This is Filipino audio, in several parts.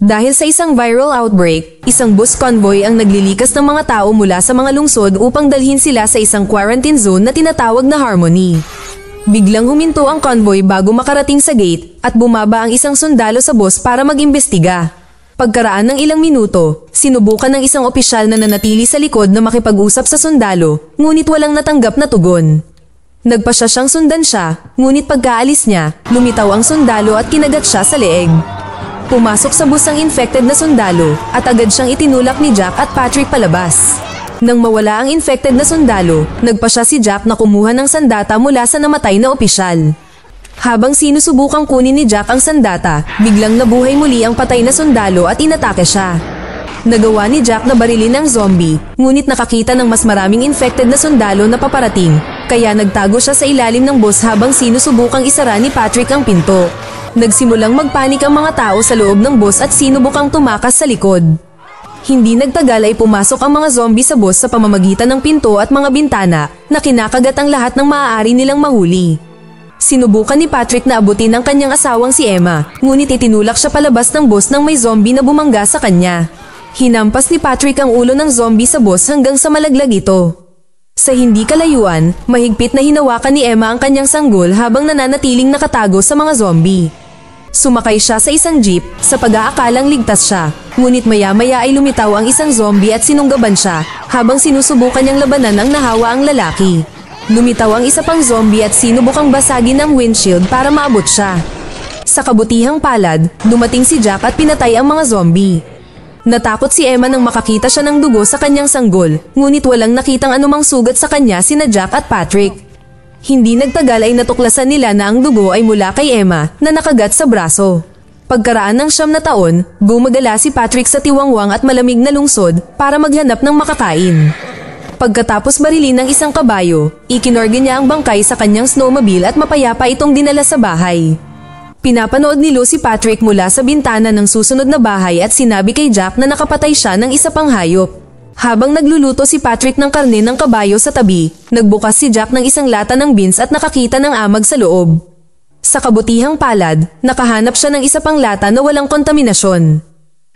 Dahil sa isang viral outbreak, isang bus convoy ang naglilikas ng mga tao mula sa mga lungsod upang dalhin sila sa isang quarantine zone na tinatawag na Harmony. Biglang huminto ang convoy bago makarating sa gate at bumaba ang isang sundalo sa bus para mag-imbestiga. Pagkaraan ng ilang minuto, sinubukan ng isang opisyal na nanatili sa likod na makipag-usap sa sundalo, ngunit walang natanggap na tugon. Nagpasya siyang sundan siya, ngunit pagkaalis niya, lumitaw ang sundalo at kinagat siya sa leeg. Pumasok sa bus ang infected na sundalo at agad siyang itinulak ni Jack at Patrick palabas. Nang mawala ang infected na sundalo, nagpasya si Jack na kumuha ng sandata mula sa namatay na opisyal. Habang sinusubukang kunin ni Jack ang sandata, biglang nabuhay muli ang patay na sundalo at inatake siya. Nagawa ni Jack na barilin ang zombie, ngunit nakakita ng mas maraming infected na sundalo na paparating, kaya nagtago siya sa ilalim ng bus habang sinusubukang isara ni Patrick ang pinto. Nagsimulang magpanik ang mga tao sa loob ng bus at sinubukang tumakas sa likod. Hindi nagtagal ay pumasok ang mga zombie sa bus sa pamamagitan ng pinto at mga bintana na kinakagat ang lahat ng maaari nilang mahuli. Sinubukan ni Patrick na abutin ang kanyang asawang si Emma, ngunit itinulak siya palabas ng bus nang may zombie na bumangga sa kanya. Hinampas ni Patrick ang ulo ng zombie sa bus hanggang sa malaglag ito. Sa hindi kalayuan, mahigpit na hinawakan ni Emma ang kanyang sanggol habang nananatiling nakatago sa mga zombie. Sumakay siya sa isang jeep sa pag-aakalang ligtas siya, ngunit maya-maya ay lumitaw ang isang zombie at sinunggaban siya habang sinusubukan niyang labanan ang nahawa ang lalaki. Lumitaw ang isa pang zombie at sinubukang basagin ang windshield para maabot siya. Sa kabutihang palad, dumating si Jack at pinatay ang mga zombie. Natakot si Emma nang makakita siya ng dugo sa kanyang sanggol, ngunit walang nakitang anumang sugat sa kanya sina Jack at Patrick. Hindi nagtagal ay natuklasan nila na ang dugo ay mula kay Emma na nakagat sa braso. Pagkaraan ng 9 na taon, gumagala si Patrick sa tiwangwang at malamig na lungsod para maghanap ng makakain. Pagkatapos barilin ng isang kabayo, ikinorga niya ang bangkay sa kanyang snowmobile at mapayapa itong dinala sa bahay. Pinapanood ni Lou si Patrick mula sa bintana ng susunod na bahay at sinabi kay Jack na nakapatay siya ng isa pang hayop. Habang nagluluto si Patrick ng karne ng kabayo sa tabi, nagbukas si Jack ng isang lata ng beans at nakakita ng amag sa loob. Sa kabutihang palad, nakahanap siya ng isa pang lata na walang kontaminasyon.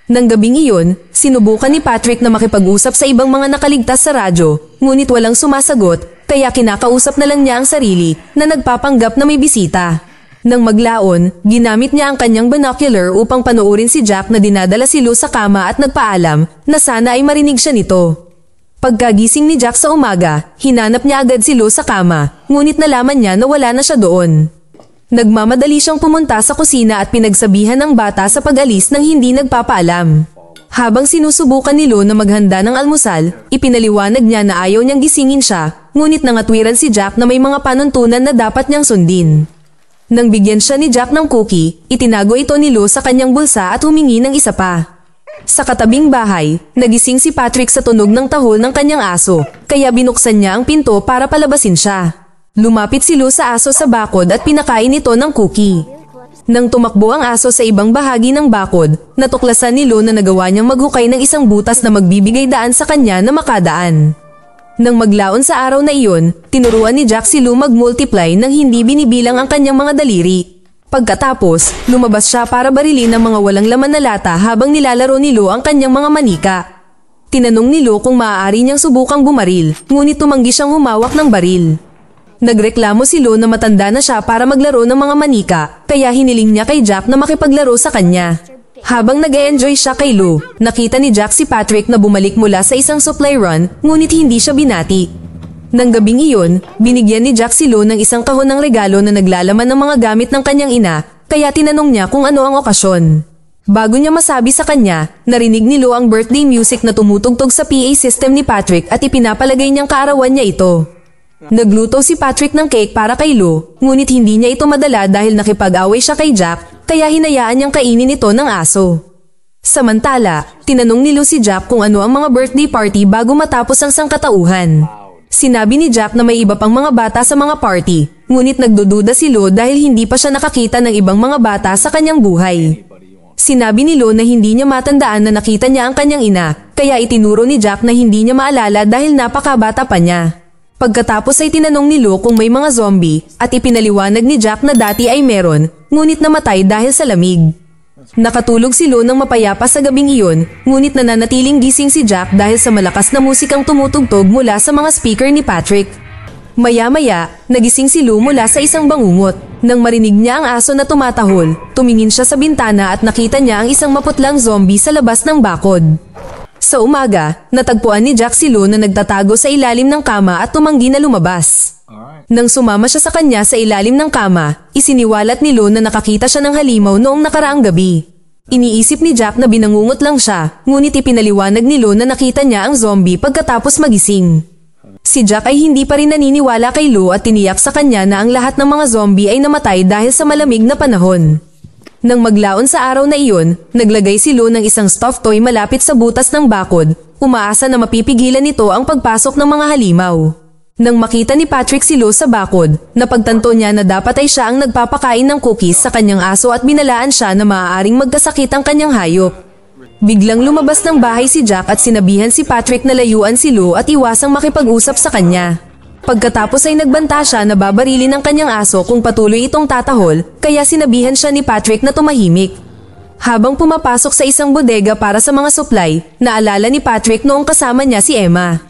Nang gabing iyon, sinubukan ni Patrick na makipag-usap sa ibang mga nakaligtas sa radyo, ngunit walang sumasagot, kaya kinakausap na lang niya ang sarili na nagpapanggap na may bisita. Nang maglaon, ginamit niya ang kanyang binocular upang panoorin si Jack na dinadala si Lou sa kama at nagpaalam na sana ay marinig siya nito. Pagkagising ni Jack sa umaga, hinanap niya agad si Lou sa kama, ngunit nalaman niya na wala na siya doon. Nagmamadali siyang pumunta sa kusina at pinagsabihan ng bata sa pag-alis nang hindi nagpapaalam. Habang sinusubukan ni Lou na maghanda ng almusal, ipinaliwanag niya na ayaw niyang gisingin siya, ngunit nangatwiran si Jack na may mga panuntunan na dapat niyang sundin. Nang bigyan siya ni Jack ng cookie, itinago ito ni Lou sa kanyang bulsa at humingi ng isa pa. Sa katabing bahay, nagising si Patrick sa tunog ng tahol ng kanyang aso, kaya binuksan niya ang pinto para palabasin siya. Lumapit si Lou sa aso sa bakod at pinakain ito ng cookie. Nang tumakbo ang aso sa ibang bahagi ng bakod, natuklasan ni Lou na nagawa niyang maghukay ng isang butas na magbibigay daan sa kanya na makadaan. Nang maglaon sa araw na iyon, tinuruan ni Jack si Lou mag-multiply nang hindi binibilang ang kanyang mga daliri. Pagkatapos, lumabas siya para barilin ang mga walang laman na lata habang nilalaro ni Lou ang kanyang mga manika. Tinanong ni Lou kung maaari niyang subukang bumaril, ngunit tumanggi siyang humawak ng baril. Nagreklamo si Lou na matanda na siya para maglaro ng mga manika, kaya hiniling niya kay Jack na makipaglaro sa kanya. Habang nag-e-enjoy siya kay Lou, nakita ni Jack si Patrick na bumalik mula sa isang supply run, ngunit hindi siya binati. Nang gabing iyon, binigyan ni Jack si Lou ng isang kahon ng regalo na naglalaman ng mga gamit ng kanyang ina, kaya tinanong niya kung ano ang okasyon. Bago niya masabi sa kanya, narinig ni Lou ang birthday music na tumutugtog sa PA system ni Patrick at ipinapalagay niyang kaarawan niya ito. Nagluto si Patrick ng cake para kay Lou, ngunit hindi niya ito madala dahil nakipag-away siya kay Jack, kaya hinayaan niyang kainin ito ng aso. Samantala, tinanong ni Lou si Jack kung ano ang mga birthday party bago matapos ang sangkatauhan. Sinabi ni Jack na may iba pang mga bata sa mga party, ngunit nagdududa si Lou dahil hindi pa siya nakakita ng ibang mga bata sa kanyang buhay. Sinabi ni Lou na hindi niya matandaan na nakita niya ang kanyang ina, kaya itinuro ni Jack na hindi niya maalala dahil napakabata pa niya. Pagkatapos ay tinanong ni Lou kung may mga zombie at ipinaliwanag ni Jack na dati ay meron, ngunit namatay dahil sa lamig. Nakatulog si Lo ng mapayapa sa gabing iyon, ngunit nananatiling gising si Jack dahil sa malakas na musikang tumutugtog mula sa mga speaker ni Patrick. Maya-maya, nagising si Lo mula sa isang bangungot. Nang marinig niya ang aso na tumatahol, tumingin siya sa bintana at nakita niya ang isang maputlang zombie sa labas ng bakod. Sa umaga, natagpuan ni Jack si Lo na nagtatago sa ilalim ng kama at tumanggi na lumabas. Nang sumama siya sa kanya sa ilalim ng kama, isiniwalat ni Lo na nakakita siya ng halimaw noong nakaraang gabi. Iniisip ni Jack na binangungot lang siya, ngunit ipinaliwanag ni Lo na nakita niya ang zombie pagkatapos magising. Si Jack ay hindi pa rin naniniwala kay Lo at tiniyak sa kanya na ang lahat ng mga zombie ay namatay dahil sa malamig na panahon. Nang maglaon sa araw na iyon, naglagay si Lo ng isang stuffed toy malapit sa butas ng bakod, umaasa na mapipigilan nito ang pagpasok ng mga halimaw. Nang makita ni Patrick si Lo sa bakod, napagtanto niya na dapat ay siya ang nagpapakain ng cookies sa kanyang aso at binalaan siya na maaaring magkasakit ang kanyang hayop. Biglang lumabas ng bahay si Jack at sinabihan si Patrick na layuan si Lo at iwasang makipag-usap sa kanya. Pagkatapos ay nagbanta siya na babarilin ang kanyang aso kung patuloy itong tatahol, kaya sinabihan siya ni Patrick na tumahimik. Habang pumapasok sa isang bodega para sa mga supply, naalala ni Patrick noong kasama niya si Emma.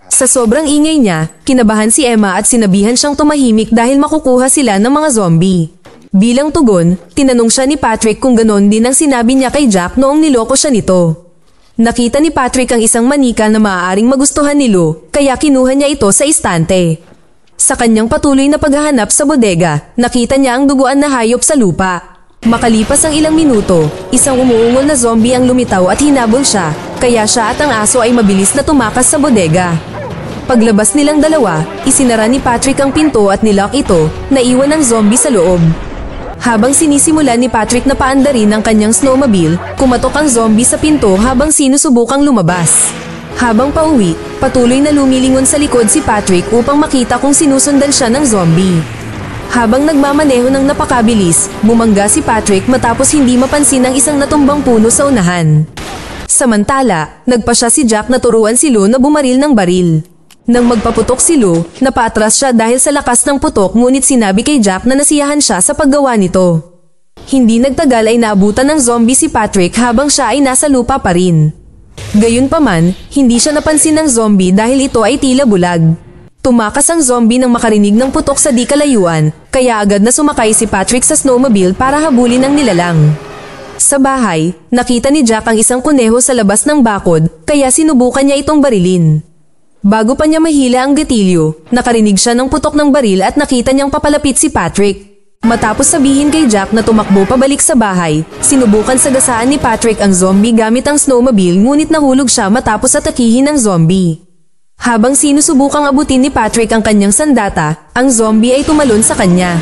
Sa sobrang ingay niya, kinabahan si Emma at sinabihan siyang tumahimik dahil makukuha sila ng mga zombie. Bilang tugon, tinanong siya ni Patrick kung ganon din ang sinabi niya kay Jack noong niloko siya nito. Nakita ni Patrick ang isang manika na maaaring magustuhan ni Lo, kaya kinuha niya ito sa istante. Sa kanyang patuloy na paghahanap sa bodega, nakita niya ang duguan na hayop sa lupa. Makalipas ang ilang minuto, isang umuungol na zombie ang lumitaw at hinabol siya, kaya siya at ang aso ay mabilis na tumakas sa bodega. Paglabas nilang dalawa, isinara ni Patrick ang pinto at nilock ito, naiwan ang zombie sa loob. Habang sinisimula ni Patrick na paandarin ang kanyang snowmobile, kumatok ang zombie sa pinto habang sinusubukang lumabas. Habang pauwi, patuloy na lumilingon sa likod si Patrick upang makita kung sinusundan siya ng zombie. Habang nagmamaneho ng napakabilis, bumangga si Patrick matapos hindi mapansin ang isang natumbang puno sa unahan. Samantala, nagpasya si Jack na turuan si Lo na bumaril ng baril. Nang magpaputok si Lo, napaatras siya dahil sa lakas ng putok ngunit sinabi kay Jack na nasiyahan siya sa paggawa nito. Hindi nagtagal ay naabutan ng zombie si Patrick habang siya ay nasa lupa pa rin. Gayunpaman, hindi siya napansin ng zombie dahil ito ay tila bulag. Tumakas ang zombie nang makarinig ng putok sa di kalayuan, kaya agad na sumakay si Patrick sa snowmobile para habulin ang nilalang. Sa bahay, nakita ni Jack ang isang kuneho sa labas ng bakod, kaya sinubukan niya itong barilin. Bago pa niya mahila ang gatilyo, nakarinig siya ng putok ng baril at nakita niyang papalapit si Patrick. Matapos sabihin kay Jack na tumakbo pabalik sa bahay, sinubukan sagasaan ni Patrick ang zombie gamit ang snowmobile ngunit nahulog siya matapos atakihin ng zombie. Habang sinusubukang abutin ni Patrick ang kanyang sandata, ang zombie ay tumalon sa kanya.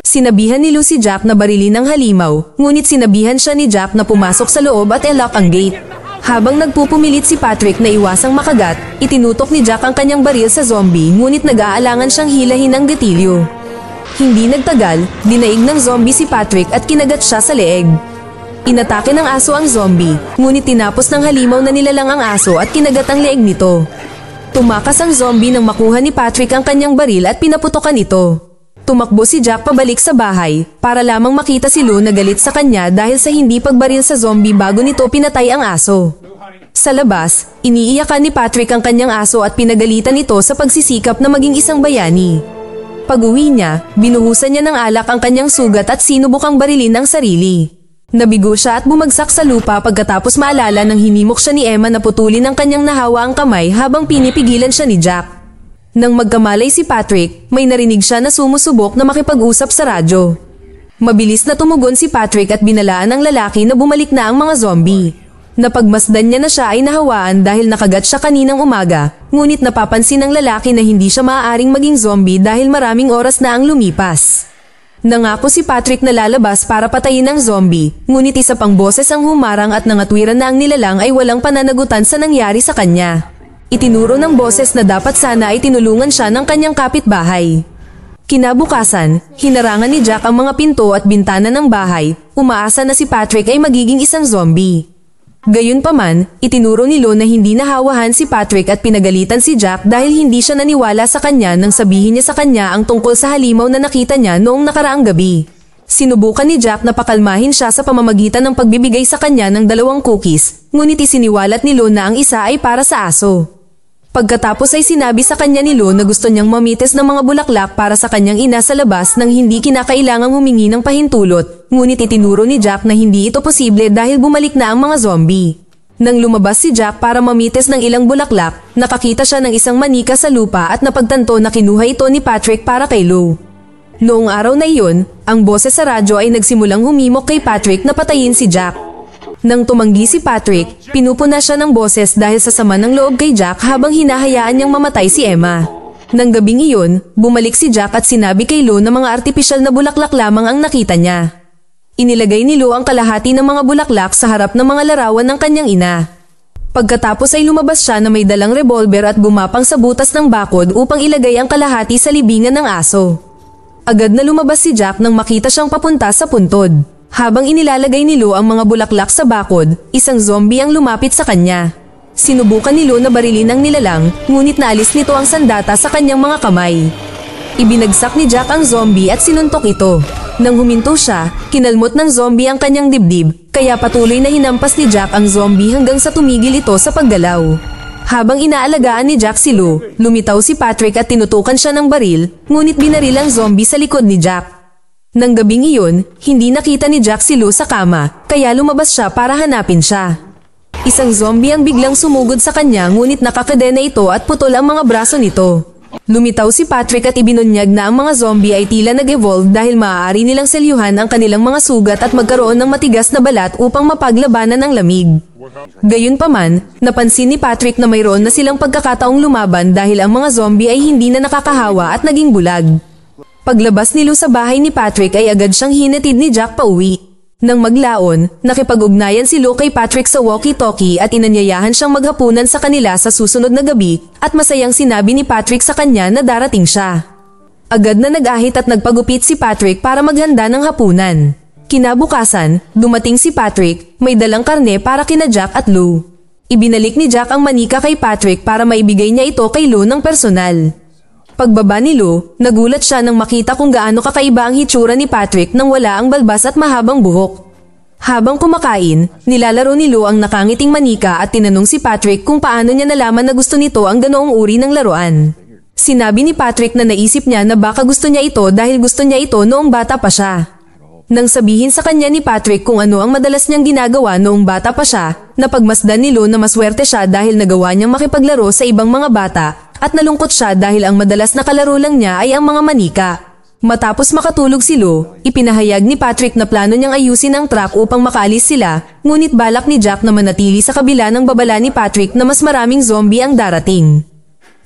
Sinabihan ni Lo si Jack na barilin ang halimaw, ngunit sinabihan siya ni Jack na pumasok sa loob at i-lock ang gate. Habang nagpupumilit si Patrick na iwasang makagat, itinutok ni Jack ang kanyang baril sa zombie ngunit nag-aalangan siyang hilahin ang gatilyo. Hindi nagtagal, dinaig ng zombie si Patrick at kinagat siya sa leeg. Inatake ng aso ang zombie, ngunit tinapos ng halimaw na nilalang ang aso at kinagat ang leeg nito. Tumakas ang zombie nang makuha ni Patrick ang kanyang baril at pinaputokan ito. Tumakbo si Jack pabalik sa bahay, para lamang makita si Lo na galit sa kanya dahil sa hindi pagbaril sa zombie bago nito pinatay ang aso. Sa labas, iniiyakan ni Patrick ang kanyang aso at pinagalitan ito sa pagsisikap na maging isang bayani. Pag-uwi niya, binuhusan niya ng alak ang kanyang sugat at sinubukang barilin ang sarili. Nabigo siya at bumagsak sa lupa pagkatapos maalala nang hinimok siya ni Emma na putulin ang kanyang nahawa ang kamay habang pinipigilan siya ni Jack. Nang magkamalay si Patrick, may narinig siya na sumusubok na makipag-usap sa radyo. Mabilis na tumugon si Patrick at binalaan ng lalaki na bumalik na ang mga zombie. Napagmasdan niya na siya ay nahawaan dahil nakagat siya kaninang umaga, ngunit napapansin ng lalaki na hindi siya maaaring maging zombie dahil maraming oras na ang lumipas. Nangako si Patrick na lalabas para patayin ang zombie, ngunit isa pang boses ang humarang at nangatwiran na ang nilalang ay walang pananagutan sa nangyari sa kanya. Itinuro ng boses na dapat sana ay tinulungan siya ng kanyang kapitbahay. Kinabukasan, hinarangan ni Jack ang mga pinto at bintana ng bahay, umaasa na si Patrick ay magiging isang zombie. Gayunpaman, itinuro ni Lo na hindi nahawahan si Patrick at pinagalitan si Jack dahil hindi siya naniwala sa kanya nang sabihin niya sa kanya ang tungkol sa halimaw na nakita niya noong nakaraang gabi. Sinubukan ni Jack na pakalmahin siya sa pamamagitan ng pagbibigay sa kanya ng 2 cookies, ngunit isiniwalat ni Lo na ang isa ay para sa aso. Pagkatapos ay sinabi sa kanya ni Lo na gusto niyang mamites ng mga bulaklak para sa kanyang ina sa labas nang hindi kinakailangang humingi ng pahintulot, ngunit itinuro ni Jack na hindi ito posible dahil bumalik na ang mga zombie. Nang lumabas si Jack para mamites ng ilang bulaklak, nakakita siya ng isang manika sa lupa at napagtanto na kinuha ito ni Patrick para kay Lo. Noong araw na iyon, ang boses sa radyo ay nagsimulang humimok kay Patrick na patayin si Jack. Nang tumanggi si Patrick, pinupuna siya ng boses dahil sa sama ng loob kay Jack habang hinahayaan niyang mamatay si Emma. Nang gabing iyon, bumalik si Jack at sinabi kay Lo na mga artipisyal na bulaklak lamang ang nakita niya. Inilagay ni Lo ang kalahati ng mga bulaklak sa harap ng mga larawan ng kanyang ina. Pagkatapos ay lumabas siya na may dalang revolver at gumapang sa butas ng bakod upang ilagay ang kalahati sa libingan ng aso. Agad na lumabas si Jack nang makita siyang papunta sa puntod. Habang inilalagay ni Lo ang mga bulaklak sa bakod, isang zombie ang lumapit sa kanya. Sinubukan ni Lo na barilin ang nilalang, ngunit naalis nito ang sandata sa kanyang mga kamay. Ibinagsak ni Jack ang zombie at sinuntok ito. Nang huminto siya, kinalmot ng zombie ang kanyang dibdib, kaya patuloy na hinampas ni Jack ang zombie hanggang sa tumigil ito sa paggalaw. Habang inaalagaan ni Jack si Lo, lumitaw si Patrick at tinutukan siya ng baril, ngunit binaril ang zombie sa likod ni Jack. Nang gabing iyon, hindi nakita ni Jack si Lo sa kama, kaya lumabas siya para hanapin siya. Isang zombie ang biglang sumugod sa kanya ngunit nakakadena ito at putol ang mga braso nito. Lumitaw si Patrick at ibinunyag na ang mga zombie ay tila nag-evolve dahil maaari nilang selyuhan ang kanilang mga sugat at magkaroon ng matigas na balat upang mapaglabanan ng lamig. Gayunpaman, napansin ni Patrick na mayroon na silang pagkakataong lumaban dahil ang mga zombie ay hindi na nakakahawa at naging bulag. Paglabas ni Lo sa bahay ni Patrick ay agad siyang hinatid ni Jack pauwi. Nang maglaon, nakipag-ugnayan si Lo kay Patrick sa walkie-talkie at inanyayahan siyang maghapunan sa kanila sa susunod na gabi at masayang sinabi ni Patrick sa kanya na darating siya. Agad na nag-ahit at nagpagupit si Patrick para maghanda ng hapunan. Kinabukasan, dumating si Patrick, may dalang karne para kina Jack at Lo. Ibinalik ni Jack ang manika kay Patrick para maibigay niya ito kay Lo ng personal. Pagbaba ni Lo, nagulat siya nang makita kung gaano kakaiba ang hitsura ni Patrick nang wala ang balbas at mahabang buhok. Habang kumakain, nilalaro ni Lo ang nakangiting manika at tinanong si Patrick kung paano niya nalaman na gusto nito ang ganoong uri ng laruan. Sinabi ni Patrick na naisip niya na baka gusto niya ito dahil gusto niya ito noong bata pa siya. Nang sabihin sa kanya ni Patrick kung ano ang madalas niyang ginagawa noong bata pa siya, napagmasdan ni Lo na maswerte siya dahil nagawa niyang makipaglaro sa ibang mga bata at nalungkot siya dahil ang madalas na kalaro lang niya ay ang mga manika. Matapos makatulog si Lo, ipinahayag ni Patrick na plano niyang ayusin ang truck upang makaalis sila, ngunit balak ni Jack na manatili sa kabila ng babala ni Patrick na mas maraming zombie ang darating.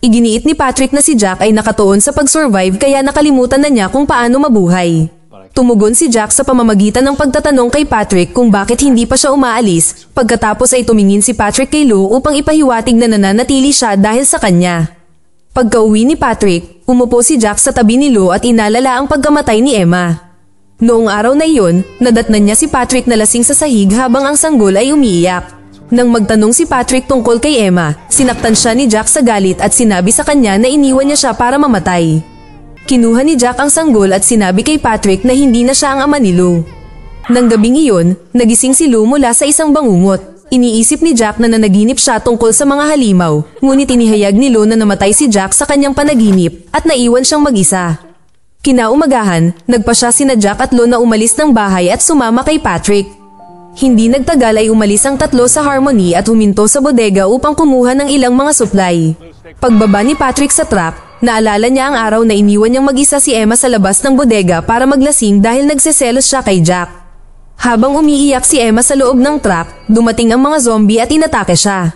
Iginiit ni Patrick na si Jack ay nakatuon sa pag-survive kaya nakalimutan na niya kung paano mabuhay. Tumugon si Jack sa pamamagitan ng pagtatanong kay Patrick kung bakit hindi pa siya umaalis, pagkatapos ay tumingin si Patrick kay Lo upang ipahiwatig na nananatili siya dahil sa kanya. Pagka-uwi ni Patrick, umupo si Jack sa tabi ni Lo at inalala ang pagkamatay ni Emma. Noong araw na iyon, nadatnan niya si Patrick na lasing sa sahig habang ang sanggol ay umiiyak. Nang magtanong si Patrick tungkol kay Emma, sinaktan siya ni Jack sa galit at sinabi sa kanya na iniwan niya siya para mamatay. Kinuha ni Jack ang sanggol at sinabi kay Patrick na hindi na siya ang ama ni Lo. Nang gabing iyon, nagising si Lo mula sa isang bangungot. Iniisip ni Jack na nanaginip siya tungkol sa mga halimaw, ngunit inihayag ni Lo na namatay si Jack sa kanyang panaginip at naiwan siyang mag-isa. Kinaumagahan, nagpa siya sina Jack at Lo na umalis ng bahay at sumama kay Patrick. Hindi nagtagal ay umalis ang tatlo sa Harmony at huminto sa bodega upang kumuha ng ilang mga supply. Pagbaba ni Patrick sa truck, naalala niya ang araw na iniwan niyang mag-isa si Emma sa labas ng bodega para maglasing dahil nagseselos siya kay Jack. Habang umiiyak si Emma sa loob ng truck, dumating ang mga zombie at inatake siya.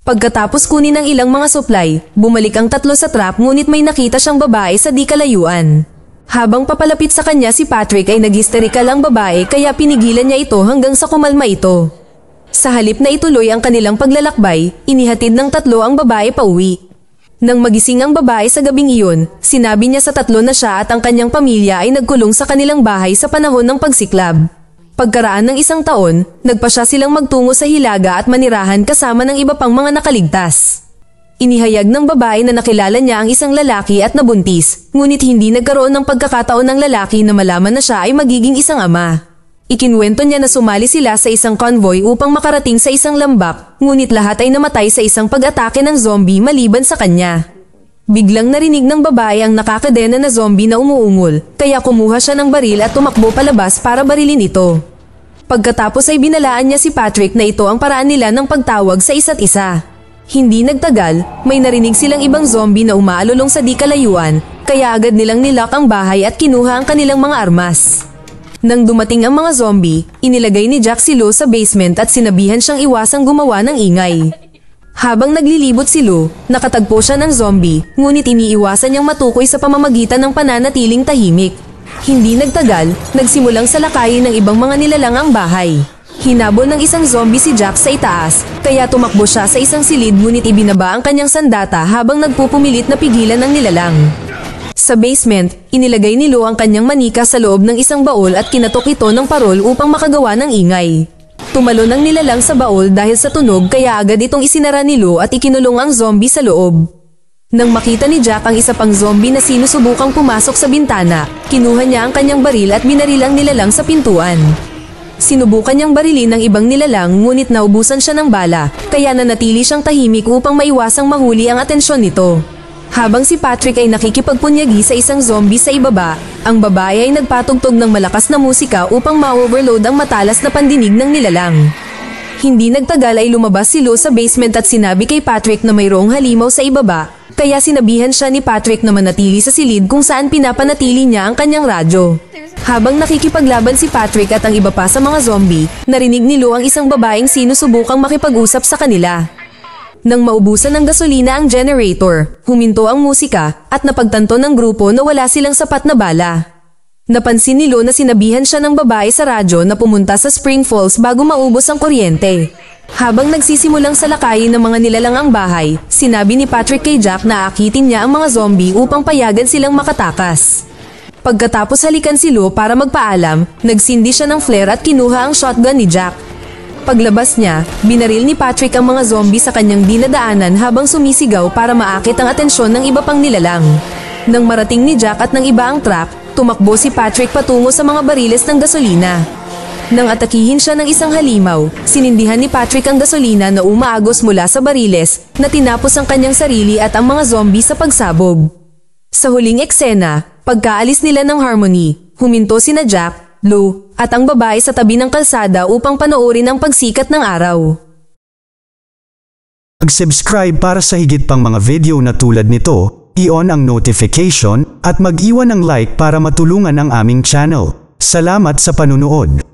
Pagkatapos kunin ang ilang mga supply, bumalik ang tatlo sa truck ngunit may nakita siyang babae sa di kalayuan. Habang papalapit sa kanya si Patrick ay nag-hysterikal ang babae kaya pinigilan niya ito hanggang sa kumalma ito. Sa halip na ituloy ang kanilang paglalakbay, inihatid ng tatlo ang babae pauwi. Nang magising ang babae sa gabing iyon, sinabi niya sa tatlo na siya at ang kanyang pamilya ay nagkulong sa kanilang bahay sa panahon ng pagsiklab. Pagkaraan ng isang taon, nagpa siya silang magtungo sa Hilaga at manirahan kasama ng iba pang mga nakaligtas. Inihayag ng babae na nakilala niya ang isang lalaki at nabuntis, ngunit hindi nagkaroon ng pagkakataon ng lalaki na malaman na siya ay magiging isang ama. Ikinwento niya na sumali sila sa isang convoy upang makarating sa isang lambak, ngunit lahat ay namatay sa isang pag-atake ng zombie maliban sa kanya. Biglang narinig ng babae ang nakakadena na zombie na umuungol, kaya kumuha siya ng baril at tumakbo palabas para barilin ito. Pagkatapos ay binalaan niya si Patrick na ito ang paraan nila ng pagtawag sa isa't isa. Hindi nagtagal, may narinig silang ibang zombie na umaalulong sa di kalayuan, kaya agad nilang nilock ang bahay at kinuha ang kanilang mga armas. Nang dumating ang mga zombie, inilagay ni Jack si Lou sa basement at sinabihan siyang iwasang gumawa ng ingay. Habang naglilibot si Lou, nakatagpo siya ng zombie, ngunit iniiwasan niyang matukoy sa pamamagitan ng pananatiling tahimik. Hindi nagtagal, nagsimulang salakayin ng ibang mga nilalang ang bahay. Hinabol ng isang zombie si Jack sa itaas, kaya tumakbo siya sa isang silid ngunit ibinaba ang kanyang sandata habang nagpupumilit na pigilan ng nilalang. Sa basement, inilagay ni Lou ang kanyang manika sa loob ng isang baul at kinatok ito ng parol upang makagawa ng ingay. Tumalon ang nilalang sa baul dahil sa tunog kaya agad itong isinara ni Lou at ikinulong ang zombie sa loob. Nang makita ni Jack ang isa pang zombie na sinusubukang pumasok sa bintana, kinuha niya ang kanyang baril at binaril ang nilalang sa pintuan. Sinubukan niyang barilin ng ibang nilalang ngunit naubusan siya ng bala, kaya nanatili siyang tahimik upang maiwasang mahuli ang atensyon nito. Habang si Patrick ay nakikipagpunyagi sa isang zombie sa ibaba, ang babae ay nagpatugtog ng malakas na musika upang ma-overload ang matalas na pandinig ng nilalang. Hindi nagtagal ay lumabas si Lou sa basement at sinabi kay Patrick na mayroong halimaw sa ibaba, kaya sinabihan siya ni Patrick na manatili sa silid kung saan pinapanatili niya ang kanyang radyo. Habang nakikipaglaban si Patrick at ang iba pa sa mga zombie, narinig ni Lou ang isang babaeng sinusubukang makipag-usap sa kanila. Nang maubusan ng gasolina ang generator, huminto ang musika at napagtanto ng grupo na wala silang sapat na bala. Napansin ni Lou na sinabihan siya ng babae sa radyo na pumunta sa Spring Falls bago maubos ang kuryente. Habang nagsisimulang salakayin ng mga nilalang ang bahay, sinabi ni Patrick kay Jack na aakitin niya ang mga zombie upang payagan silang makatakas. Pagkatapos halikan si Lou para magpaalam, nagsindi siya ng flare at kinuha ang shotgun ni Jack. Paglabas niya, binaril ni Patrick ang mga zombie sa kanyang dinadaanan habang sumisigaw para maakit ang atensyon ng iba pang nilalang. Nang marating ni Jack at ng iba ang truck, tumakbo si Patrick patungo sa mga bariles ng gasolina. Nang atakihin siya ng isang halimaw, sinindihan ni Patrick ang gasolina na umaagos mula sa bariles na tinapos ang kanyang sarili at ang mga zombie sa pagsabog. Sa huling eksena, pagkaalis nila ng Harmony, huminto sina Jack, Lou, at ang babae sa tabi ng kalsada upang panoorin ang pagsikat ng araw. Mag-subscribe para sa higit pang mga video na tulad nito, i-on ang notification, at mag-iwan ng like para matulungan ang aming channel. Salamat sa panunood.